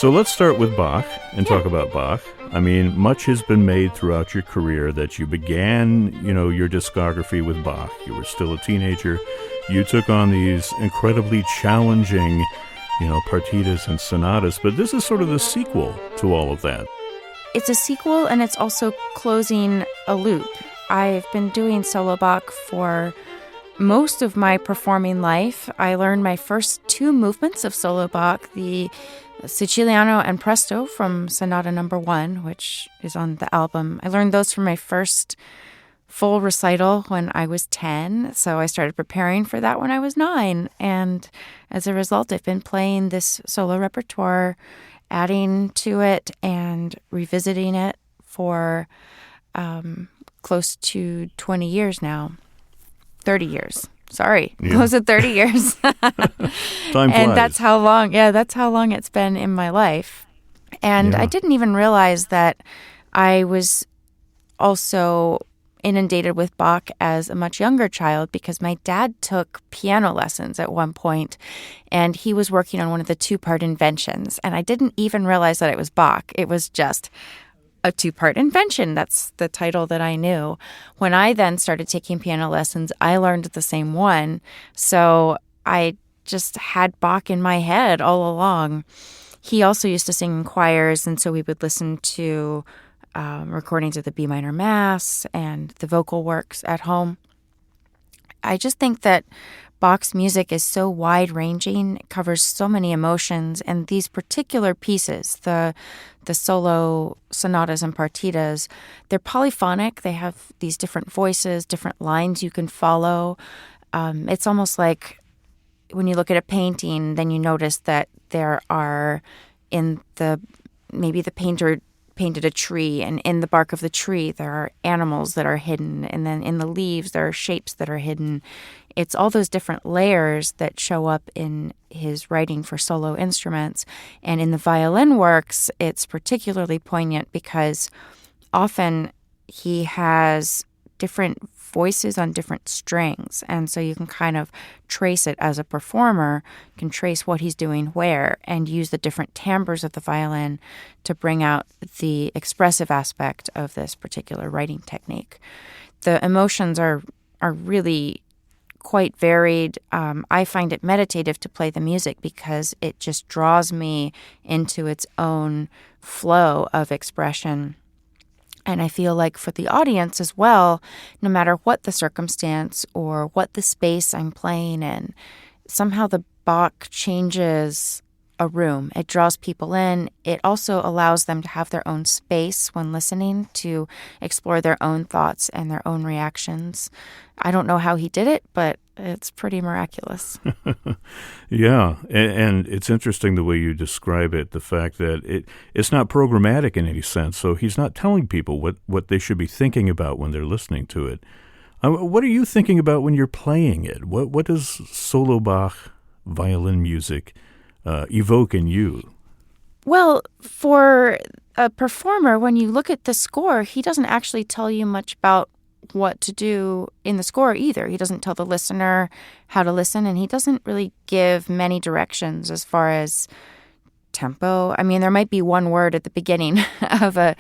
So let's start with Bach and talk about Bach. I mean, much has been made throughout your career that you began, your discography with Bach. You were still a teenager. You took on these incredibly challenging, partitas and sonatas, but this is sort of the sequel to all of that. It's a sequel, and it's also closing a loop. I've been doing solo Bach for most of my performing life. I learned my first two movements of solo Bach, the Siciliano and Presto from Sonata No. 1, which is on the album. I learned those from my first full recital when I was 10, so I started preparing for that when I was 9. And as a result, I've been playing this solo repertoire, adding to it and revisiting it for close to 20 years now. 30 years. Sorry, yeah. Close to 30 years. Time flies. And that's how long it's been in my life. And I didn't even realize that I was also inundated with Bach as a much younger child, because my dad took piano lessons at one point, and he was working on one of the two-part inventions. And I didn't even realize that it was Bach. It was just a two-part invention. That's the title that I knew. When I then started taking piano lessons, I learned the same one. So I just had Bach in my head all along. He also used to sing in choirs, and so we would listen to recordings of the B minor Mass and the vocal works at home. I just think that Bach's music is so wide-ranging, it covers so many emotions, and these particular pieces, the solo sonatas and partitas, they're polyphonic. They have these different voices, different lines you can follow. It's almost like when you look at a painting, then you notice that there are maybe the painter painted a tree, and in the bark of the tree there are animals that are hidden, and then in the leaves there are shapes that are hidden. It's all those different layers that show up in his writing for solo instruments. And in the violin works, it's particularly poignant because often he has different voices on different strings. And so you can kind of trace it as a performer, you can trace what he's doing where, and use the different timbres of the violin to bring out the expressive aspect of this particular writing technique. The emotions are really quite varied. I find it meditative to play the music because it just draws me into its own flow of expression. And I feel like for the audience as well, no matter what the circumstance or what the space I'm playing in, somehow the Bach changes a room. It draws people in. It also allows them to have their own space when listening, to explore their own thoughts and their own reactions. I don't know how he did it, but it's pretty miraculous. Yeah, and it's interesting the way you describe it, the fact that it's not programmatic in any sense, so he's not telling people what they should be thinking about when they're listening to it. What are you thinking about when you're playing it? What does solo Bach violin music evoke in you? Well, for a performer, when you look at the score, he doesn't actually tell you much about what to do in the score either. He doesn't tell the listener how to listen, and he doesn't really give many directions as far as tempo. I mean, there might be one word at the beginning of a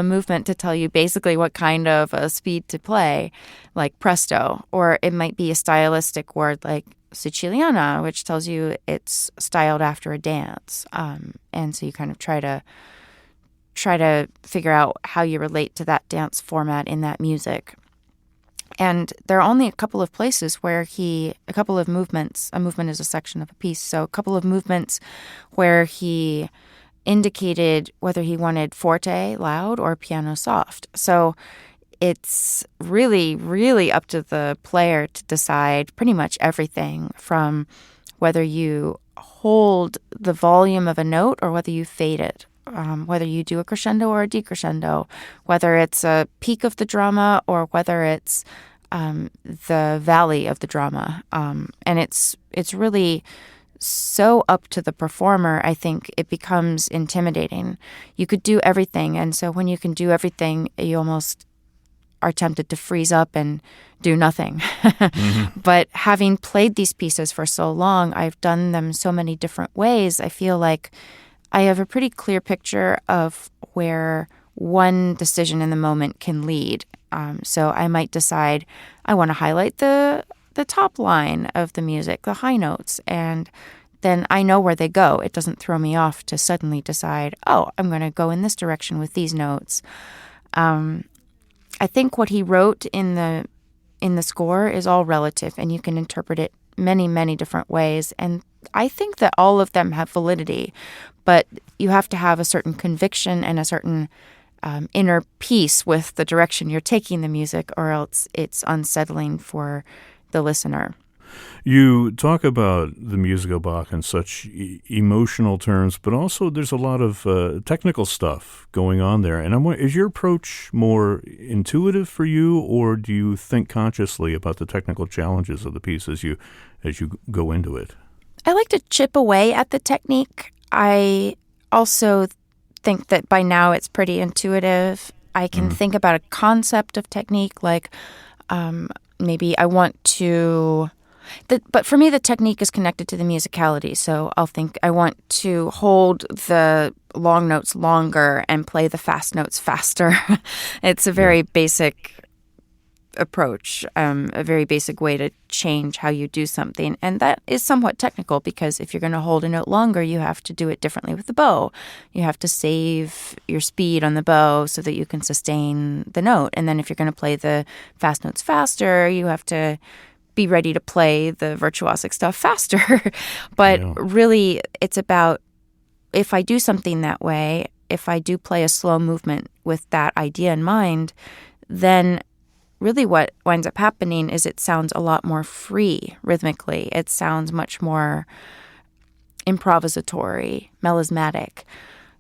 movement to tell you basically what kind of a speed to play, like presto, or it might be a stylistic word like Siciliana, which tells you it's styled after a dance. And so you kind of try to figure out how you relate to that dance format in that music. And there are only a couple of places where a couple of movements, a movement is a section of a piece, so a couple of movements where he indicated whether he wanted forte, loud, or piano soft. So it's really, really up to the player to decide pretty much everything, from whether you hold the volume of a note or whether you fade it. Whether you do a crescendo or a decrescendo, whether it's a peak of the drama or whether it's the valley of the drama. And it's really so up to the performer. I think it becomes intimidating. You could do everything, and so when you can do everything, you almost are tempted to freeze up and do nothing. Mm-hmm. But having played these pieces for so long, I've done them so many different ways, I feel like I have a pretty clear picture of where one decision in the moment can lead. So I might decide I want to highlight the top line of the music, the high notes, and then I know where they go. It doesn't throw me off to suddenly decide, oh, I'm going to go in this direction with these notes. I think what he wrote in the score is all relative, and you can interpret it many, many different ways. And I think that all of them have validity, but you have to have a certain conviction and a certain inner peace with the direction you're taking the music, or else it's unsettling for the listener. You talk about the music of Bach in such emotional terms, but also there's a lot of technical stuff going on there. And I'm wondering, is your approach more intuitive for you, or do you think consciously about the technical challenges of the piece as you go into it? I like to chip away at the technique. I also think that by now it's pretty intuitive. I can think about a concept of technique, like maybe I want to... But for me, the technique is connected to the musicality. So I'll think I want to hold the long notes longer and play the fast notes faster. It's a very basic approach, a very basic way to change how you do something. And that is somewhat technical, because if you're going to hold a note longer, you have to do it differently with the bow. You have to save your speed on the bow so that you can sustain the note. And then if you're going to play the fast notes faster, you have to be ready to play the virtuosic stuff faster. But really, it's about, if I do something that way, if I do play a slow movement with that idea in mind, then really what winds up happening is it sounds a lot more free rhythmically. It sounds much more improvisatory, melismatic.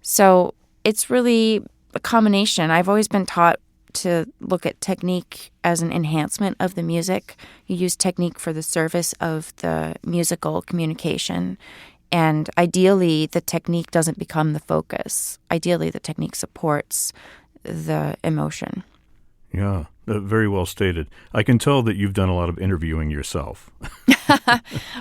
So it's really a combination. I've always been taught to look at technique as an enhancement of the music. You use technique for the service of the musical communication. And ideally, the technique doesn't become the focus. Ideally, the technique supports the emotion. Yeah, very well stated. I can tell that you've done a lot of interviewing yourself.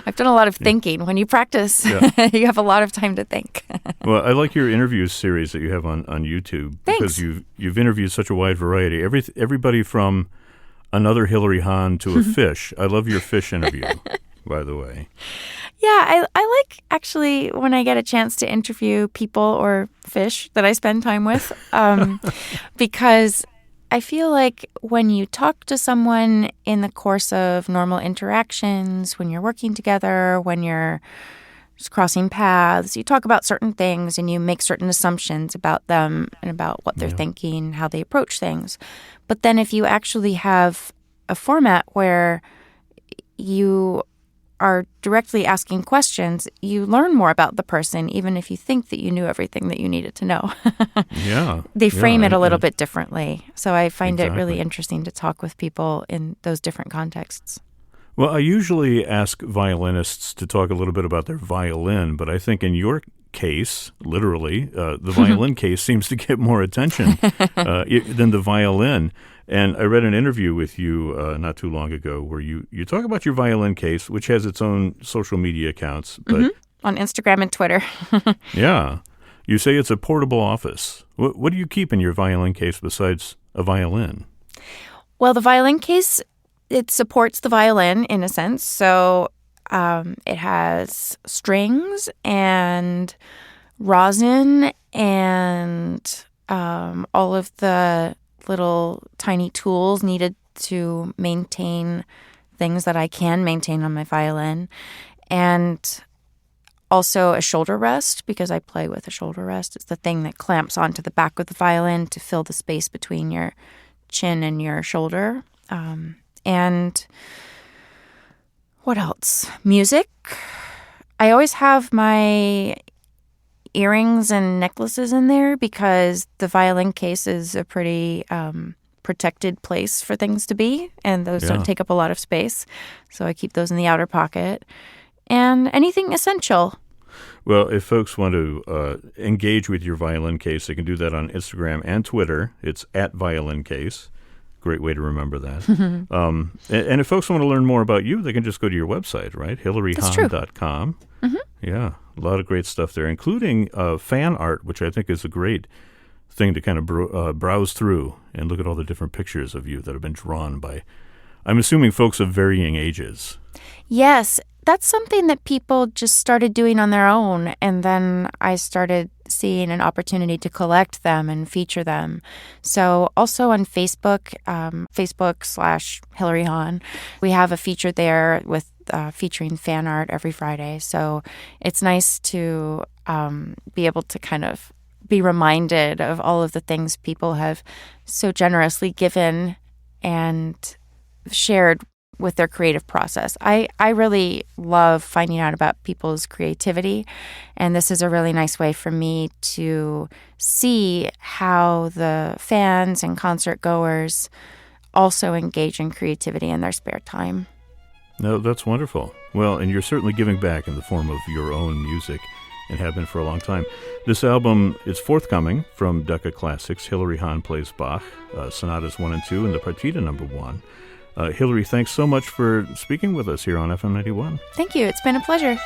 I've done a lot of thinking. When you practice, you have a lot of time to think. Well, I like your interviews series that you have on YouTube. Thanks. Because you've interviewed such a wide variety. Everybody from another Hilary Hahn to a fish. I love your fish interview, by the way. Yeah, I like, actually, when I get a chance to interview people or fish that I spend time with, because I feel like when you talk to someone in the course of normal interactions, when you're working together, when you're just crossing paths, you talk about certain things and you make certain assumptions about them and about what they're thinking, how they approach things. But then if you actually have a format where you are directly asking questions, you learn more about the person, even if you think that you knew everything that you needed to know. They frame it a little bit differently. So I find it really interesting to talk with people in those different contexts. Well, I usually ask violinists to talk a little bit about their violin, but I think in your case, literally, the violin case seems to get more attention than the violin. And I read an interview with you not too long ago where you talk about your violin case, which has its own social media accounts. But on Instagram and Twitter. Yeah. You say it's a portable office. What do you keep in your violin case besides a violin? Well, the violin case, it supports the violin in a sense. So it has strings and rosin and all of the little tiny tools needed to maintain things that I can maintain on my violin. And also a shoulder rest, because I play with a shoulder rest. It's the thing that clamps onto the back of the violin to fill the space between your chin and your shoulder. And what else? Music. I always have my earrings and necklaces in there because the violin case is a pretty protected place for things to be, and those don't take up a lot of space. So I keep those in the outer pocket. And anything essential. Well, if folks want to engage with your violin case, they can do that on Instagram and Twitter. It's @violincase. Great way to remember that. And if folks want to learn more about you, they can just go to your website, right? HilaryHahn.com. Yeah, a lot of great stuff there, including fan art, which I think is a great thing to kind of browse through and look at all the different pictures of you that have been drawn by, I'm assuming, folks of varying ages. Yes, that's something that people just started doing on their own, and then I started seeing an opportunity to collect them and feature them. So also on Facebook, Facebook/Hilary Hahn, we have a feature there with featuring fan art every Friday. So it's nice to be able to kind of be reminded of all of the things people have so generously given and shared with their creative process. I really love finding out about people's creativity, and this is a really nice way for me to see how the fans and concert goers also engage in creativity in their spare time. No, that's wonderful. Well, and you're certainly giving back in the form of your own music and have been for a long time. This album is forthcoming from Decca Classics. Hilary Hahn plays Bach, Sonatas 1 and 2, and the Partita No. 1. Hilary, thanks so much for speaking with us here on FM 91. Thank you. It's been a pleasure.